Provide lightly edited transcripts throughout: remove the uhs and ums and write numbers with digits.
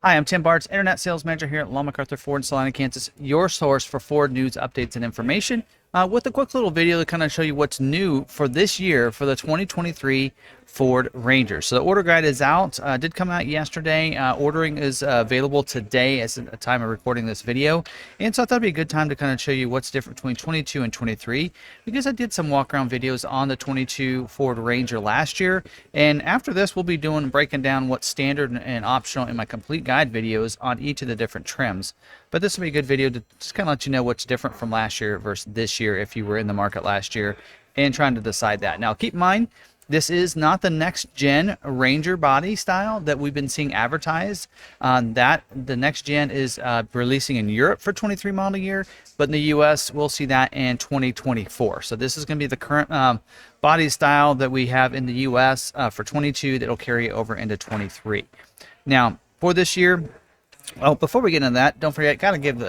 Hi, I'm Tim Bartz, Internet Sales Manager here at McArthur Ford in Salina, Kansas, your source for Ford news, updates, and information, with a quick little video to kind of show you what's new for this year for the 2023 Ford Ranger. So the order guide is out, did come out yesterday. Ordering is available today as the time of recording this video. And so I thought it'd be a good time to kind of show you what's different between 22 and 23, because I did some walk around videos on the 22 Ford Ranger last year. And after this, we'll be breaking down what's standard and optional in my complete guide videos on each of the different trims. But this will be a good video to just kind of let you know what's different from last year versus this year if you were in the market last year and trying to decide that. Now, keep in mind, this is not the next gen Ranger body style that we've been seeing advertised. The next gen is releasing in Europe for 23 model year, but in the US we'll see that in 2024. So this is going to be the current body style that we have in the US for 22 that will carry over into 23. Now for this year, well, before we get into that, don't forget, gotta give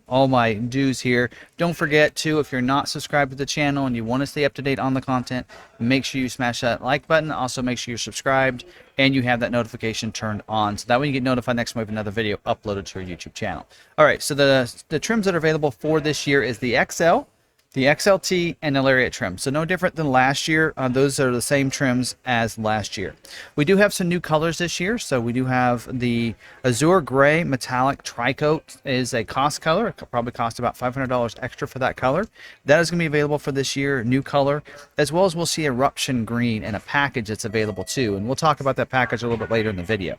all my dues here. Don't forget to, if you're not subscribed to the channel and you want to stay up to date on the content, make sure you smash that like button. Also, make sure you're subscribed and you have that notification turned on, so that way you get notified next time we have another video uploaded to our YouTube channel. All right, so the trims that are available for this year is the XL, the XLT, and the Lariat trim. So no different than last year. Those are the same trims as last year. We do have some new colors this year. So we do have the Azure Gray Metallic Tricoat is a cost color. It probably cost about $500 extra for that color. That is going to be available for this year, new color, as well as we'll see Eruption Green and a package that's available too. And we'll talk about that package a little bit later in the video.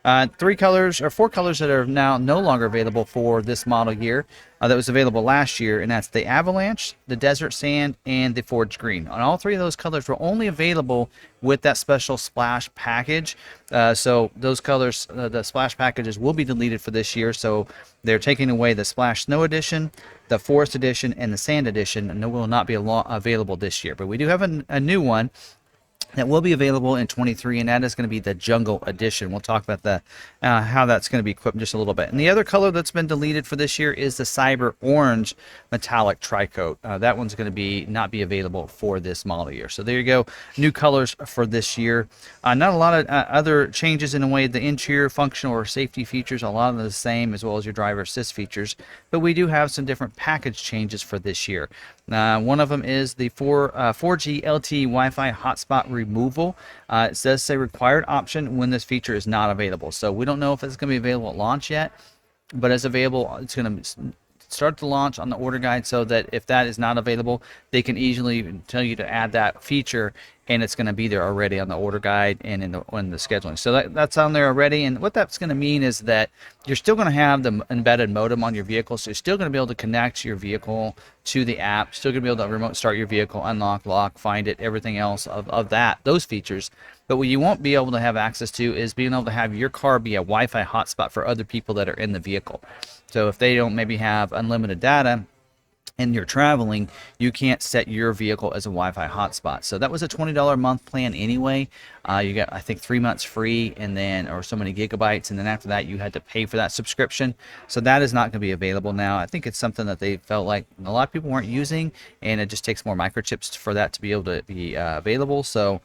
Four colors that are now no longer available for this model year that was available last year, and that's the Avalanche, the Desert Sand, and the Forge Green. And all three of those colors were only available with that special splash package. So those colors, the splash packages, will be deleted for this year. So they're taking away the Splash Snow Edition, the Forest Edition, and the Sand Edition, and they will not be available this year. But we do have a new one that will be available in 23, and that is going to be the Jungle Edition. We'll talk about how that's going to be equipped in just a little bit. And the other color that's been deleted for this year is the Cyber Orange Metallic Tricoat. That one's going to not be available for this model year. So there you go, new colors for this year. Not a lot of other changes in the way the interior functional or safety features, a lot of the same, as well as your driver assist features. But we do have some different package changes for this year. One of them is the 4G LTE Wi-Fi hotspot removal. It does say required option when this feature is not available. So we don't know if it's going to be available at launch yet, but as available, it's going to start to launch on the order guide, so that if that is not available, they can easily tell you to add that feature, and it's going to be there already on the order guide and in the scheduling. So that's on there already. And what that's going to mean is that you're still going to have the embedded modem on your vehicle, so you're still going to be able to connect your vehicle to the app, still going to be able to remote start your vehicle, unlock, lock, find it, everything else of those features. But what you won't be able to have access to is being able to have your car be a Wi-Fi hotspot for other people that are in the vehicle. So if they don't maybe have unlimited data and you're traveling, you can't set your vehicle as a Wi-Fi hotspot. So that was a $20 a month plan anyway. You got, I think, 3 months free, and then, or so many gigabytes, and then after that you had to pay for that subscription. So that is not going to be available now. I think it's something that they felt like a lot of people weren't using, and it just takes more microchips for that to be able to be available. So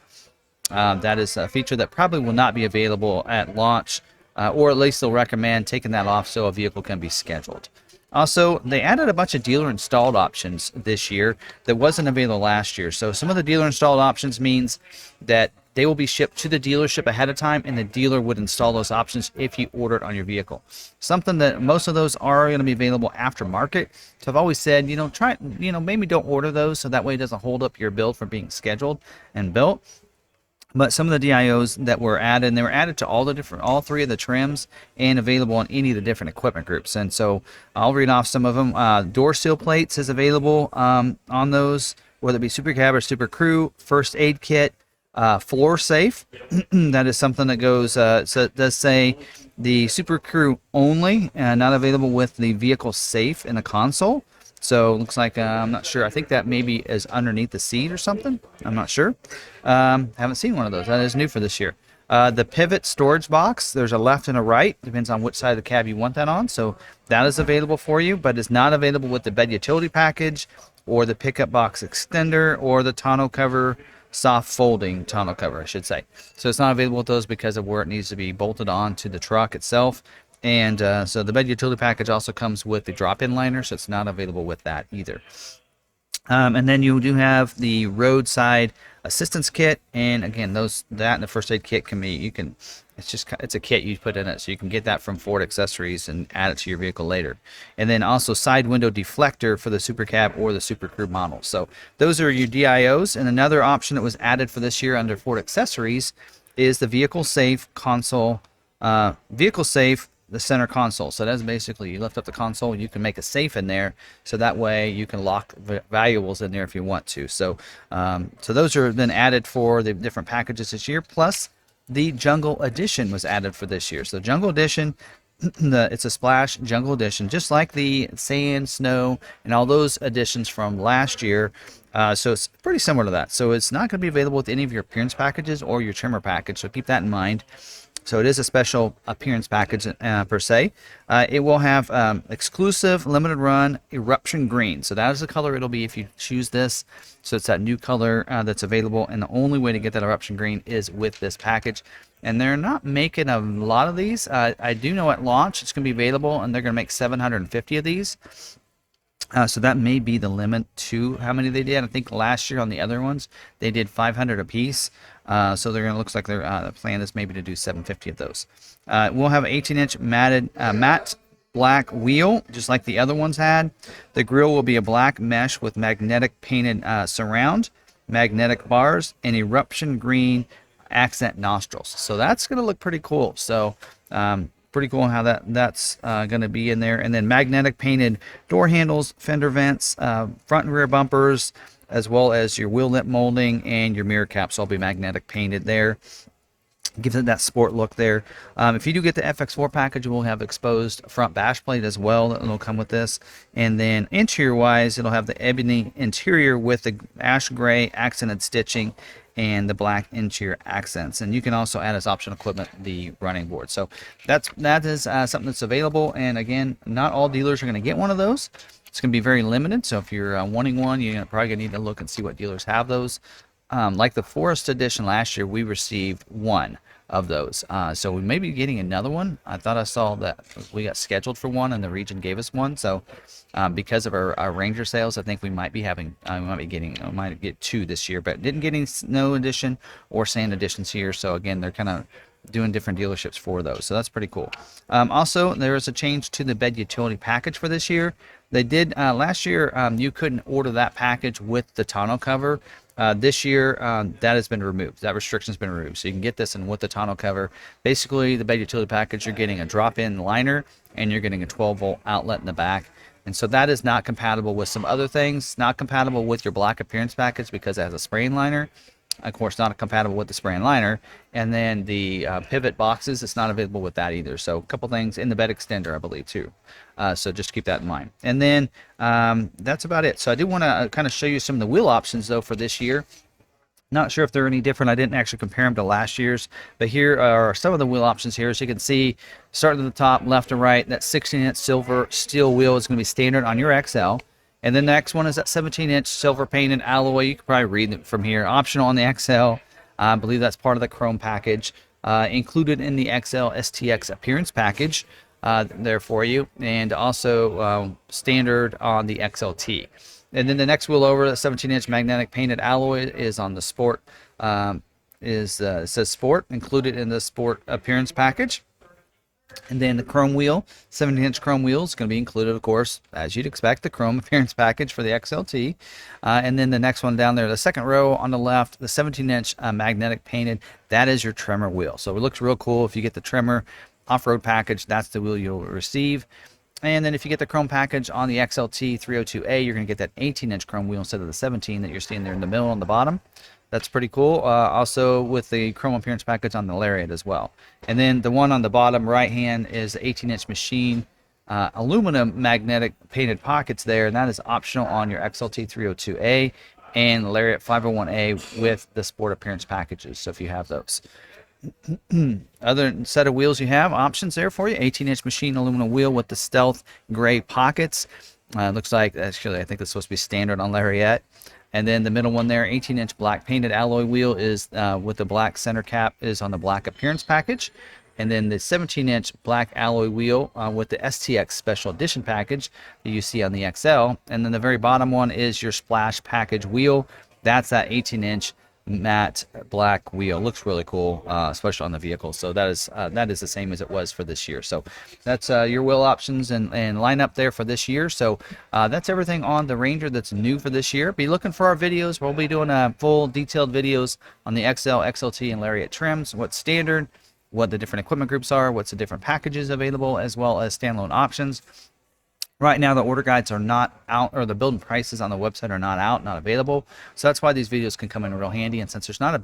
that is a feature that probably will not be available at launch, or at least they'll recommend taking that off so a vehicle can be scheduled. Also, they added a bunch of dealer installed options this year that wasn't available last year. So some of the dealer installed options means that they will be shipped to the dealership ahead of time, and the dealer would install those options if you order it on your vehicle. Something that most of those are going to be available aftermarket. So I've always said, maybe don't order those, so that way it doesn't hold up your build from being scheduled and built. But some of the DIOs that were added, and they were added to all three of the trims, and available on any of the different equipment groups. And so I'll read off some of them. Door seal plates is available on those, whether it be Super Cab or Super Crew. First aid kit, floor safe. That is something that goes. So it does say the Super Crew only, not available with the vehicle safe in the console. So it looks like, I'm not sure, I think that maybe is underneath the seat or something. I'm not sure. Haven't seen one of those. That is new for this year. The pivot storage box, there's a left and a right. Depends on which side of the cab you want that on. So that is available for you, but it's not available with the bed utility package or the pickup box extender or the tonneau cover soft folding tonneau cover, I should say. So it's not available with those because of where it needs to be bolted on to the truck itself. And so the bed utility package also comes with the drop-in liner, so it's not available with that either. And then you do have the roadside assistance kit, and again, that and the first aid kit can be, it's a kit you put in it, so you can get that from Ford Accessories and add it to your vehicle later. And then also side window deflector for the Super Cab or the Super Crew model. So those are your DIOs. And another option that was added for this year under Ford Accessories is the vehicle safe console, the center console. So that's basically, you lift up the console, you can make a safe in there, so that way you can lock valuables in there if you want to. So so those are been added for the different packages this year. Plus the Jungle Edition was added for this year. So Jungle Edition, it's a Splash Jungle Edition, just like the Sand, Snow, and all those editions from last year. So it's pretty similar to that. So it's not going to be available with any of your appearance packages or your trimmer package, so keep that in mind. So it is a special appearance package per se. It will have exclusive limited run eruption green. So that is the color it'll be if you choose this. So it's that new color that's available, and the only way to get that eruption green is with this package. And they're not making a lot of these. I do know at launch it's going to be available, and they're going to make 750 of these. So that may be the limit to how many they did. I think last year on the other ones they did 500 a piece. So they're gonna, looks like their plan is maybe to do 750 of those. We'll have an 18-inch matte black wheel, just like the other ones had. The grille will be a black mesh with magnetic painted surround, magnetic bars, and eruption green accent nostrils. So that's gonna look pretty cool. So pretty cool how that's going to be in there. And then magnetic painted door handles, fender vents, front and rear bumpers, as well as your wheel lip molding and your mirror caps all be magnetic painted there. Gives it that sport look there. If you do get the FX4 package, we'll have exposed front bash plate as well. It'll come with this. And then interior wise, it'll have the ebony interior with the ash gray accented stitching and the black interior accents. And you can also add as optional equipment the running board. So that is something that's available. And again, not all dealers are going to get one of those. It's going to be very limited. So if you're wanting one, you're probably going to need to look and see what dealers have those. Like the Forest Edition last year, we received one of those. So we may be getting another one. I thought I saw that we got scheduled for one and the region gave us one. So because of our Ranger sales, I think we might be having, we might get two this year, but didn't get any Snow Edition or Sand Editions here. So again, they're kind of doing different dealerships for those. So that's pretty cool. Also, there is a change to the bed utility package for this year. They did last year, you couldn't order that package with the tonneau cover. This year, that has been removed. That restriction has been removed. So you can get this in with the tonneau cover. Basically, the bed utility package, you're getting a drop-in liner and you're getting a 12-volt outlet in the back. And so that is not compatible with some other things. Not compatible with your black appearance package because it has a spraying liner. Of course, not compatible with the spraying liner. And then the pivot boxes, it's not available with that either. So a couple things in the bed extender, I believe, too. So just keep that in mind. And then that's about it. So I do want to kind of show you some of the wheel options, though, for this year. Not sure if they're any different. I didn't actually compare them to last year's. But here are some of the wheel options here. As you can see, starting at the top, left to right, that 16-inch silver steel wheel is going to be standard on your XL. And then the next one is that 17-inch silver painted alloy. You can probably read it from here. Optional on the XL. I believe that's part of the chrome package. Included in the XL STX appearance package there for you. And also standard on the XLT. And then the next wheel over, the 17-inch magnetic painted alloy is on the Sport. It says Sport, included in the Sport appearance package. And then the chrome wheel, 17-inch chrome wheel is going to be included, of course, as you'd expect, the chrome appearance package for the XLT. And then the next one down there, the second row on the left, the 17-inch magnetic painted, that is your trimmer wheel. So it looks real cool. If you get the trimmer off-road package, that's the wheel you'll receive. And then if you get the chrome package on the XLT 302A, you're going to get that 18-inch chrome wheel instead of the 17 that you're seeing there in the middle on the bottom. That's pretty cool. Also with the chrome appearance package on the Lariat as well. And then the one on the bottom right hand is the 18-inch machine aluminum magnetic painted pockets there, and that is optional on your XLT 302A and the Lariat 501A with the Sport appearance packages. So if you have those. Other set of wheels you have, options there for you. 18-inch machine aluminum wheel with the stealth gray pockets. Looks like, actually, I think that's supposed to be standard on Lariat. And then the middle one there, 18-inch black painted alloy wheel, is with the black center cap, is on the black appearance package. And then the 17-inch black alloy wheel with the STX special edition package that you see on the XL. And then the very bottom one is your splash package wheel. That's that 18-inch matte black wheel. Looks really cool, especially on the vehicle. So that is the same as it was for this year. So that's your wheel options and lineup there for this year. So that's everything on the Ranger that's new for this year. Be looking for our videos. We'll be doing full detailed videos on the XL, XLT, and Lariat trims, what's standard, what the different equipment groups are, what's the different packages available, as well as standalone options. Right now, the order guides are not out, or the build prices on the website are not out, not available. So that's why these videos can come in real handy. And since there's not a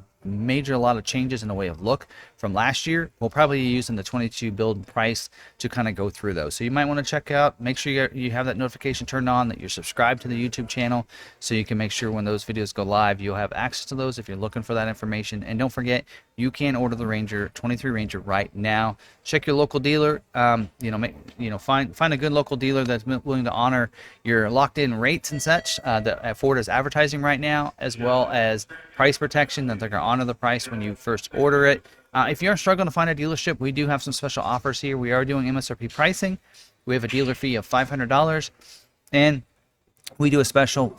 lot of changes in the way of look from last year, we'll probably be using the 22 build price to kind of go through those. So you might want to check out, make sure you have that notification turned on, that you're subscribed to the YouTube channel, so you can make sure when those videos go live, you'll have access to those if you're looking for that information. And don't forget, you can order the Ranger 23 Ranger right now. Check your local dealer. Find a good local dealer that's willing to honor your locked-in rates and such that Ford is advertising right now, as well as price protection, that they're going to honor the price when you first order it. If you're struggling to find a dealership, we do have some special offers here. We are doing MSRP pricing. We have a dealer fee of $500, and we do a special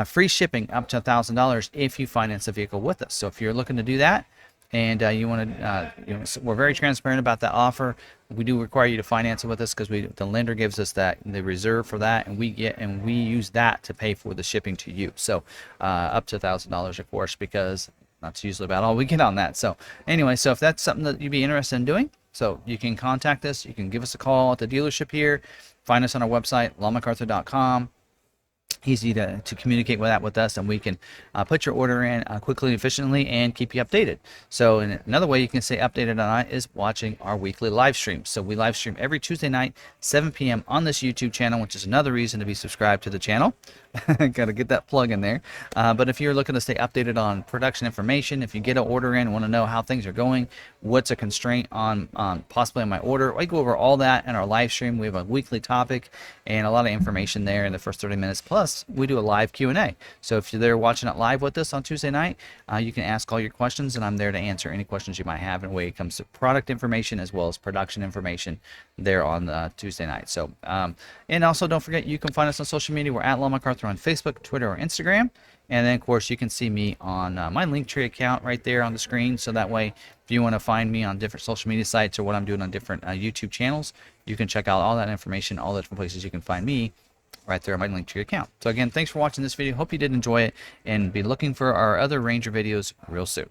free shipping up to $1,000 if you finance a vehicle with us. So if you're looking to do that, and you want to, we're very transparent about that offer. We do require you to finance it with us because the lender gives us the reserve for that, and we use that to pay for the shipping to you. So up to $1,000, of course, because that's usually about all we get on that. So anyway, so if that's something that you'd be interested in doing, so you can contact us. You can give us a call at the dealership here. Find us on our website, McArthur.com. Easy to communicate with us, and we can put your order in quickly and efficiently and keep you updated. So another way you can stay updated on it is watching our weekly live streams. So we live stream every Tuesday night, 7 p.m. on this YouTube channel, which is another reason to be subscribed to the channel. Got to get that plug in there. But if you're looking to stay updated on production information, if you get an order in, want to know how things are going, what's a constraint on possibly on my order, we go over all that in our live stream. We have a weekly topic and a lot of information there in the first 30 minutes. Plus, we do a live Q&A. So if you're there watching it live with us on Tuesday night, you can ask all your questions, and I'm there to answer any questions you might have in the way it comes to product information as well as production information there on Tuesday night. So, and also don't forget, you can find us on social media. We're at McArthur on Facebook, Twitter, or Instagram. And then, of course, you can see me on my Linktree account right there on the screen. So that way, if you want to find me on different social media sites or what I'm doing on different YouTube channels, you can check out all that information, all the different places you can find me right there on my Linktree account. So again, thanks for watching this video. Hope you did enjoy it, and be looking for our other Ranger videos real soon.